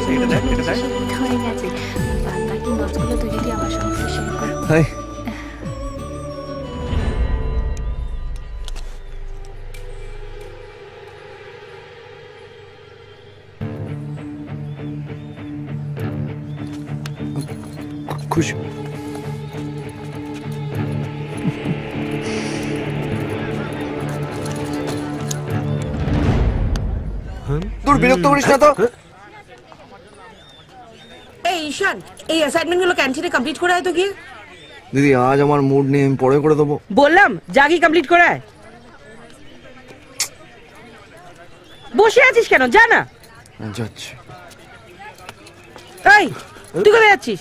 হয়ে গেছে। বাকি নোটসগুলো তুই যদি আমার সঙ্গে শেয়ার কর। হাই। খুশি। তোর বিরক্ত করিস না তো। এই ঈশান, এই অ্যাসাইনমেন্টগুলো ক্যান্টিনে কমপ্লিট করে আয় তো গিয়ে। দিদি আজ আমার মুড নেই, আমি পরে করে দেবো। বললাম জাগি কমপ্লিট করে আয়। বসে আছিস কেন, যা না। যাচ্ছি। এই তুই কোথায় যাচ্ছিস?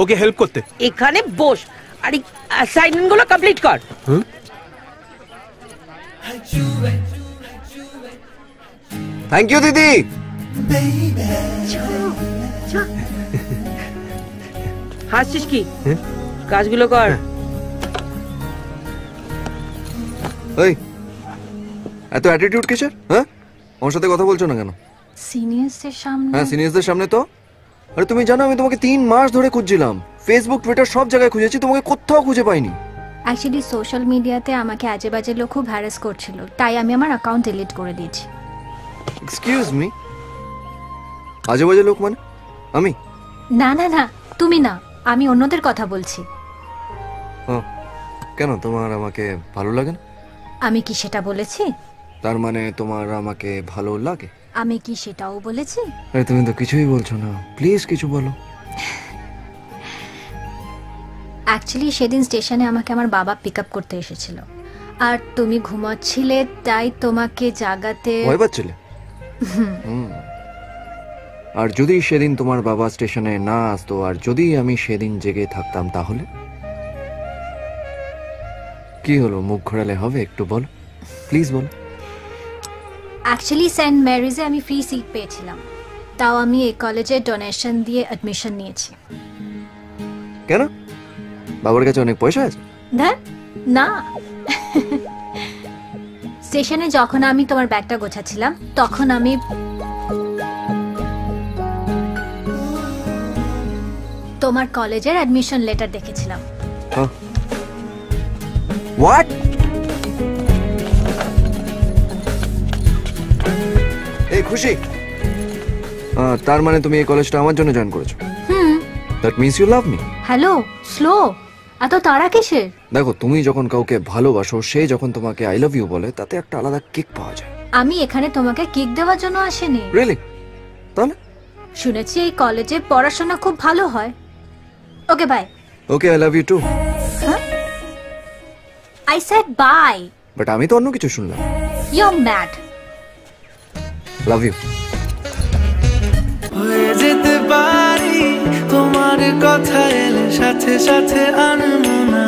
ওকে হেল্প করতে। এখানে বস আর অ্যাসাইনমেন্টগুলো কমপ্লিট কর। থ্যাংক ইউ দিদি। হাসছিস কি? কাজগুলো কর। এই এত অ্যাটিটিউড কিসের? হ্যাঁ, আমার সাথে কথা বলছো না কেন? সিনিয়রসদের সামনে? হ্যাঁ, সিনিয়রসদের সামনে তো। আরে তুমি জানো আমি তোমাকে 3 মাস ধরে খুঁজছিলাম, ফেসবুক টুইটার সব জায়গায় খুঁজেছি, তোমাকে কোথাও খুঁজে পাইনি। অ্যাকচুয়ালি সোশ্যাল মিডিয়াতে আমাকে আজে বাজে লোক খুব হ্যারাস করছিল, তাই আমি আমার অ্যাকাউন্ট ডিলিট করে দিয়েছি। এক্সকিউজ মি, আজে বাজে লোক মানে আমি? না না না, তুমি না, আমি অন্যদের কথা বলছি। কেন, তোমার আমাকে ভালো লাগে না? আমি কি সেটা বলেছি? তার মানে তোমার আমাকে ভালো লাগে? আমি কি সেটাও বলেছি? আরে তুমি তো কিছুই বলছো না, প্লিজ কিছু বলো। অ্যাকচুয়ালি সেদিন স্টেশনে আমাকে আমার বাবা পিক আপ করতে এসেছিল, আর তুমি ঘুমাচ্ছিলে, তাই তোমাকে জাগাতে ভয় পাচ্ছিলে? আর যদি সেদিন তোমার বাবা স্টেশনে না আসতো, আর যদি আমি সেদিন জেগে থাকতাম, তাহলে কি হলো? মুখ ঘোরালে হবে? একটু বলো, প্লিজ বলো। অ্যাকচুয়ালি সেন্ট মেরিজে আমি ফ্রি সিট পেয়েছিলাম, তাও আমি এই কলেজে ডোনেশন দিয়ে অ্যাডমিশন নিয়েছি। কেন? বাবার কাছে অনেক পয়সা আছে? না, স্টেশনে যখন আমি তোমার ব্যাগটা গোছাচ্ছিলাম, তখন আমি তোমার কলেজের অ্যাডমিশন লেটার দেখেছিলাম। হোয়াট? এই খুশি, তার মানে তুমি এই কলেজটা আমার জন্য জয়েন করেছো? That means you love me. Hello, slow, এত তাড়া কিসের? দেখো, তুমি যখন কাউকে ভালোবাসো, সে যখন তোমাকে আই লাভ ইউ বলে, তাতে একটা আলাদা কিক পাওয়া যায়। আমি এখানে তোমাকে কিক দেওয়ার জন্য আসিনি। রিয়েলি? তাহলে? শুনেছি এই কলেজে পড়াশোনা খুব ভালো হয়। Okay bye. Okay, I love you too. I said bye. But আমি তো অন্য কিছু শুনলাম। You are mad. Love you. হয়ে যেতে পারি তোমার কথা এলে সাথে সাথে আনমনা,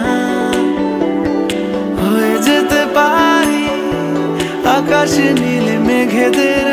হয়ে যেতে পারি আকাশে নীলে মেঘেদের